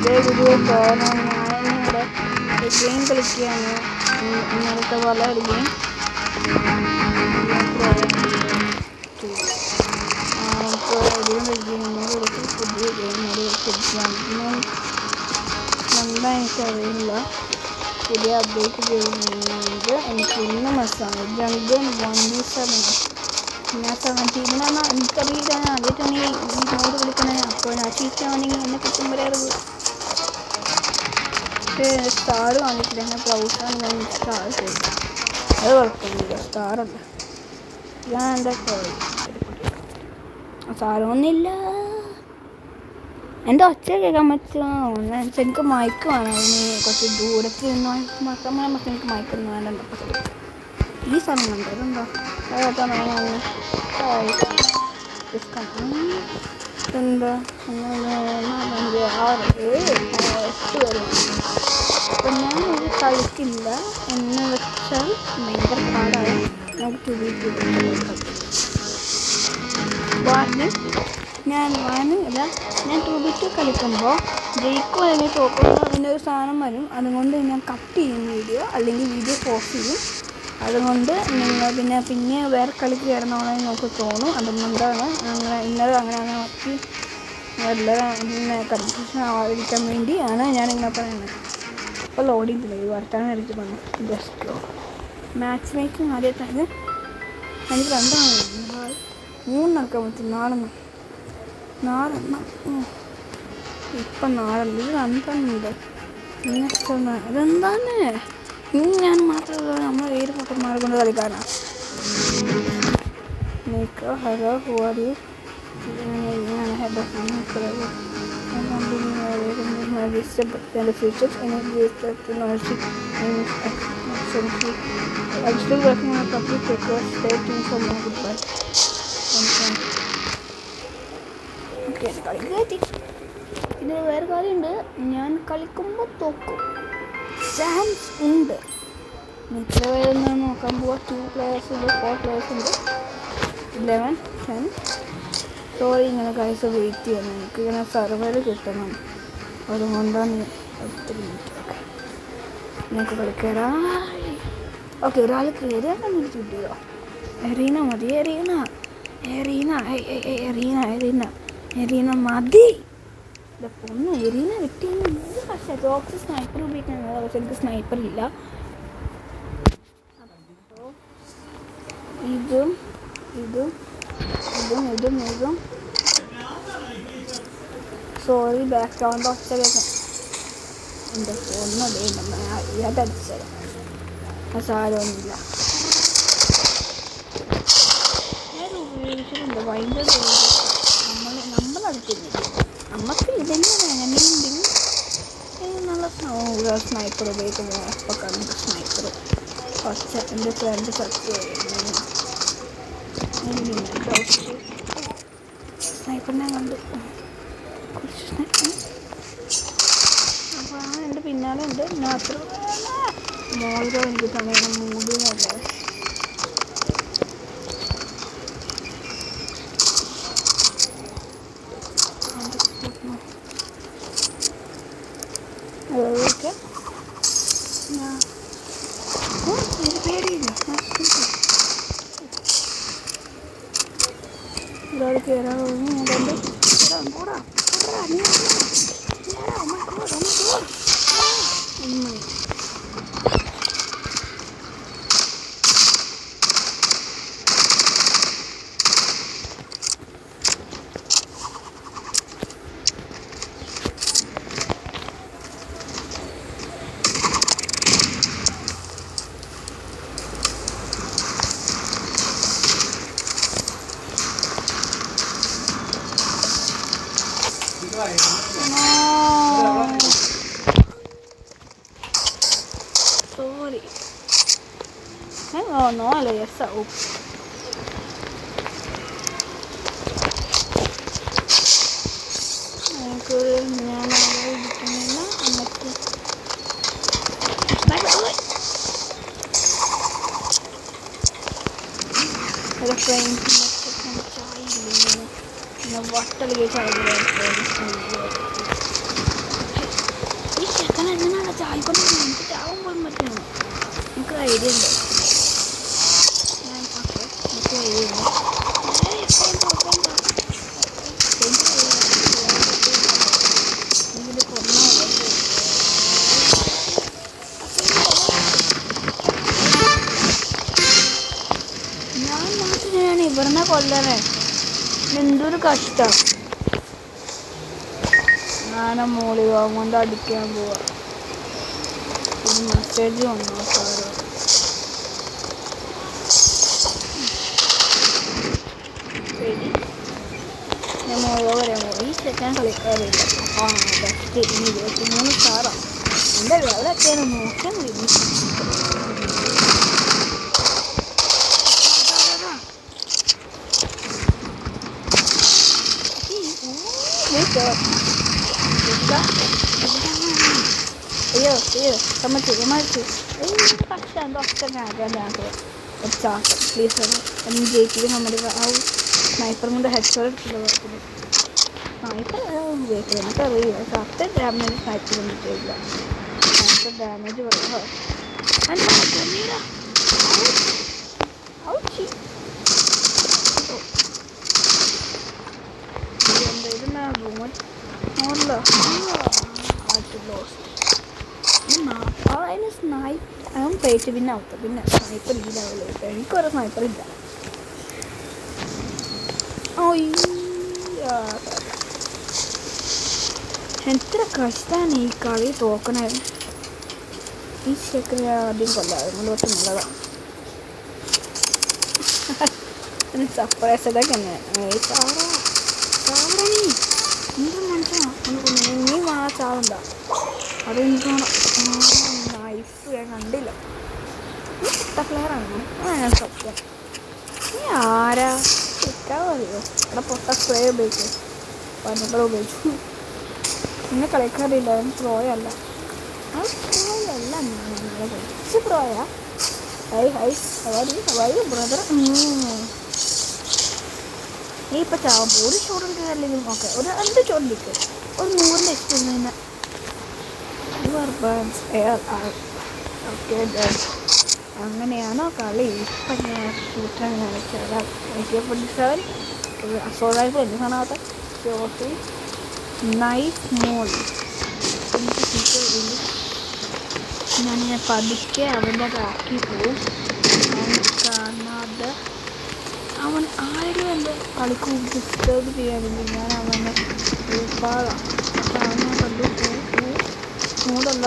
പുതിയ ഫോണാണ്. ഞാനിവിടെ ഗെയിം കളിക്കുകയാണ്. ഇന്നലത്തെ പോലെ ഒരു ഗെയിം പുതിയ ഗെയിം എന്താ എനിക്കറിയില്ല. പുതിയ അപ്ഡേറ്റ് ചെയ്യുന്നത് എനിക്ക് ഇന്ന് മെസ്സാണ്. ജംഗിൾ 1v7 ഞാൻ 17 എനിക്കറിയില്ല. ഞാൻ ആദ്യമായിട്ടാണ് ഈ മോഡ് കളിക്കണേ. അപ്പോൾ ഞാൻ ചീറ്റാണെങ്കിൽ എന്നെ കിട്ടുമ്പോഴേറത് സ്റ്റാർ കാണിച്ചില്ല. എന്നെ ബ്രൗസാണ് ഞാൻ സ്റ്റാർ ചെയ്തു. അത് കുഴപ്പമൊന്നുമില്ല. സ്റ്റാറല്ല ഞാൻ എൻ്റെ സാരമൊന്നുമില്ല. എൻ്റെ ഒച്ച കേൾക്കാൻ പറ്റുമോ? എനിക്ക് മയക്ക് വേണം. അതിന് കുറച്ച് ദൂരത്തിൽ നിന്ന് മക്കളെ എനിക്ക് മയക്കൊന്നും വേണ്ട. ഈ സ്ഥലം കണ്ടോ? ഇതെന്താ എന്താ 4 5 6 7 8 വരെ. അപ്പം ഞാനിത് കളിക്കില്ല എന്ന് വെച്ചാൽ ഭയങ്കര പാടാണ്. നമുക്ക് ഞാൻ 2v2 കളിക്കുമ്പോൾ ജയിക്കും അല്ലെങ്കിൽ തോക്കുമ്പോൾ അതിൻ്റെ ഒരു സാധനം വരും. അതുകൊണ്ട് ഞാൻ കട്ട് ചെയ്യും വീഡിയോ, അല്ലെങ്കിൽ വീഡിയോ പോസ്റ്റ് ചെയ്യും. അതുകൊണ്ട് നിങ്ങൾ പിന്നെ വേറെ കളിക്ക് കയറുന്നോളെ നമുക്ക് തോന്നും. അതുകൊണ്ടാണ് ഇന്നലെ അങ്ങനെ നോക്കി എല്ലാവരും പിന്നെ കൺഫ്യൂഷൻ ആവാതിരിക്കാൻ വേണ്ടിയാണ് ഞാനിങ്ങനെ പറയുന്നത്. അപ്പോൾ ലോഡിങ് ഈ വർത്താനം എടുത്ത് വന്നു. ജസ്റ്റ് മാച്ച് മേക്കിങ് ആദ്യമായിട്ടാണ്. എനിക്ക് 3 നടക്കാൻ പറ്റും. 4 ഇപ്പം 4 ഇത് 2 അതെന്താണ് ഞാൻ മാത്രമല്ല, നമ്മൾ ഏത് പൊട്ടന്മാരെ കൊണ്ട് കളിക്കാനാണ്. ഹലോ ഹുവാരി head of features and technology I'm still working on a complete request. Stay tuned for more. Goodbye. Okay, ഇത് വേറെ കാര്യമുണ്ട്. ഞാൻ കളിക്കുമ്പോൾ തോക്കും ചാൻസ് ഉണ്ട്. മിക്ക പേരെന്നാണ് നോക്കാൻ പോവാ. 2 players ഉണ്ട്, 4 players ഉണ്ട്, 11 10. സോറി ഇങ്ങനെ കഴിച്ച് വെയിറ്റ് ചെയ്യണം. എനിക്ക് ഇങ്ങനെ സർവർ കിട്ടണം. അതുകൊണ്ടാണ് 10 മിനിറ്റ്. ഓക്കെ, നിങ്ങൾക്ക് കളിക്കരാ. ഓക്കെ, ഒരാൾ കയറിയാൽ എനിക്ക് കിട്ടിയോ? എറീന മതി. എറീന മതി. ഒന്ന് എറീന കിട്ടിയെന്ന്. പക്ഷേ റോക്സ് സ്നൈപ്പർ ഉപയോഗിക്കുന്നത്. പക്ഷെ എനിക്ക് സ്നൈപ്പർ ഇല്ല. അപ്പോൾ ഇതും സോറി ബാക്ക്ഗ്രൗണ്ട് ഒച്ച കേൾക്കാം. എൻ്റെ ഫോണിനതേ അതടിച്ചത്. സാരമൊന്നുമില്ല. ഞാൻ ഉപയോഗിച്ചിട്ടുണ്ട്. ഭയങ്കര നമ്മളടുത്തില്ല. നമുക്ക് ഇതന്നെ വേണമെങ്കിൽ നല്ല സ്നൈപ്പർ ഉപയോഗിക്കുന്നത്. അപ്പോൾ കണ്ട് സ്നൈപ്പർ ഒച്ച എൻ്റെ ഫ്രണ്ട് സത്യം സ്നൈപ്പറിനെ കണ്ട് കുറച്ച് സ്നൈപ്പർ. അപ്പോൾ എൻ്റെ പിന്നാലെ ഉണ്ട്. മാത്രമല്ല മോളിലോ എനിക്ക് സമയം മൂടുന്നല്ലേ. ഓക്കെ, പേടിയില്ല. ഒരാൾ കയറാൻ കൂടാ. Sorry. Oh no, le esa ups. Aku nyala lagi kemana? Anakku. Baik. Ada friend macam cai ni. Na water lagi cai ni. പറ്റുമോ? എനിക്ക് ഐഡിയ ഉണ്ട്. എനിക്ക് ഐഡിയ ഉണ്ട്. ഞാൻ മാത്രമാണ് ഇവിടുന്ന് കൊല്ലണേ. എന്തൊരു കഷ്ടം. ഞാനും മോളി കൊണ്ട് അടിക്കാൻ പോവാ. ഒരു മെസ്സേജ് വന്നോ സാറ്? ശരി, ഞാൻ മോളോ വരാൻ പോയി. ഈ സെക്കൻഡ് കളിക്കാറില്ല. ആ ബെസ്റ്റ്. ഇനി 23 സ്റ്റാറാണ്. എൻ്റെ ലെവലൊക്കെയാണ് നോക്കിയാൽ മതി. അയ്യോ സമ്മതിച്ചു പക്ഷെ എൻ്റെ ഒറ്റ ചാട്ടം പ്ലീസ് എന്ന് ജയിച്ചിട്ട് നമ്മുടെ ആ സ്നൈപ്പർ കൊണ്ട് ഹെഡ്ഷോട്ട് എടുത്തില്ല കുഴപ്പമില്ല. സ്നൈപ്പർ ഉപയോഗിക്കുന്നത് എനിക്കറിയില്ല. പക്ഷെ അത്ര ഡാമേജ് സ്നൈപ്പർ കിട്ടിയില്ല. സ്നൈപ്പർ ഡാമേജ് പറയുക ഇതെന്നാ റൂമൻ മോറിലോ അതിന് സ്നൈപ്പർ പേറ്റ് പിന്നെ ആവട്ടെ. പിന്നെ സ്നൈപ്പർ ഈ ലെവലിൽ എനിക്കൊരു സ്നൈപ്പർ ഇല്ല. എത്ര കഷ്ടമാണ് ഈ കളി തോക്കണേ. ഈ ചെക്കനെ ആദ്യം കൊല്ലാതെ മുന്നോട്ട് നല്ലതാണ്. സർപ്രൈസ് ഇതൊക്കെ എന്ത് മനസ്സിലാണ് നീ ആ ചാവണ്ട. അതെനിക്ക് നൈഫ് ഞാൻ കണ്ടില്ല. നീ പ്ലെയറാണ്. ഞാൻ സത്യം. നീ ആരാ ചിക്കാൻ അറിയോ? അവിടെ പൊട്ട സ്പ്രേ ഉപയോഗിച്ചു. പനക്കള ഉപയോഗിച്ചു. പിന്നെ കളിക്കാറില്ല. അവൻ പ്രോയല്ല. ആ പ്രോയല്ല. നമ്മളെ കുറച്ച് പ്രോയാ. High brother. നീ ഇപ്പം ചാവും. ഒരു ഷോട്ടിൽ അല്ലെങ്കിൽ ഓക്കെ ഒരു 2 ഷോട്ടിലേക്ക് ഒരു 100 എക്സ്പീരിയൻസ്. അങ്ങനെയാണോ കളി? ഇപ്പം ഞാൻ ഷൂട്ടാൻ കാണിച്ചത്. അസോളായിട്ട് എന്ത് കാണാത്ത ഷോട്ട് നൈഫ് മോൾ. ഞാനിങ്ങനെ പതുക്കെ അവൻ്റെ ബാക്കി പോവും. അവൻ കാണാതെ അവൻ ആരെങ്കിലും എൻ്റെ കളിക്ക് ഡിസ്റ്റർബ് ചെയ്യാനെങ്കിൽ ഞാൻ അവനെ പാടാം. അപ്പം അവനെ കണ്ടു മൂടല്ല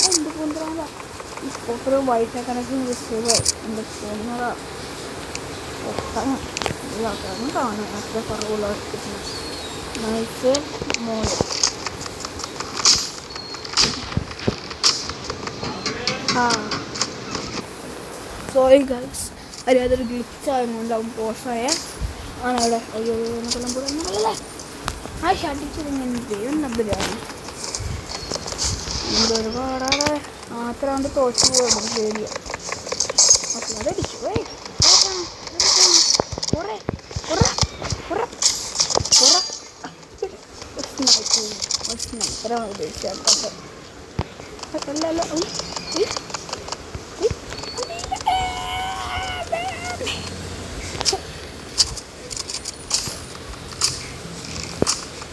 എന്ത് കൊണ്ടുവരാ ഈ സ്പോട്ടർ വൈറ്റ് കണക്കിന് വിഷയമായി എൻ്റെ തോന്നുന്നതാ. ഒട്ടാണ് കാണും അത്ര കുറവുള്ള നൈഫ് മോള്. സോറി ഗൈസ്, അറിയാതൊരു ഗ്ലിച്ചായതുകൊണ്ട് അവൻ പോഷായ ആണവിടെ. അയ്യോ എന്നെല്ലാം കൂടെ ആ ഷട്ടിച്ചിങ്ങനെ ദൈവം നമ്പരാണ്. ഒരുപാടാതെ മാത്രാണ്ട് തോച്ചു പോകും പേടിയ. അതടിച്ചു സ്നൈപ്പറാണ് ഉദ്ദേശിച്ചത്.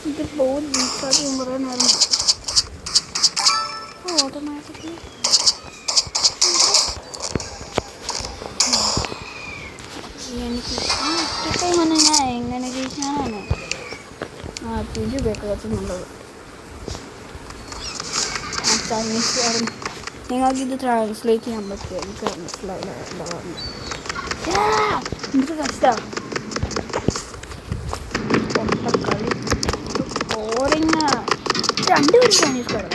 ഇത് പോകും റീസ്റ്റാർട്ട് ചെയ്യുമ്പോൾ കുറേ നേരം ഓട്ടോമാറ്റിക്കലി എനിക്ക് ഒറ്റ ടൈം തന്നെ ഞാൻ എങ്ങനെ ജയിക്കാനാണ് RPG ഉപയോഗിക്കുന്നത് നല്ലത്. ചൈനീസ് നിങ്ങൾക്കിത് ട്രാൻസ്ലേറ്റ് ചെയ്യാൻ പറ്റുമോ? എനിക്ക് മനസ്സിലായില്ല എന്താ പറഞ്ഞു. എനിക്ക് കഷ്ടമാണ്. കളി ബോറിങ്. 2 പേര് ചൈനീസ് കളി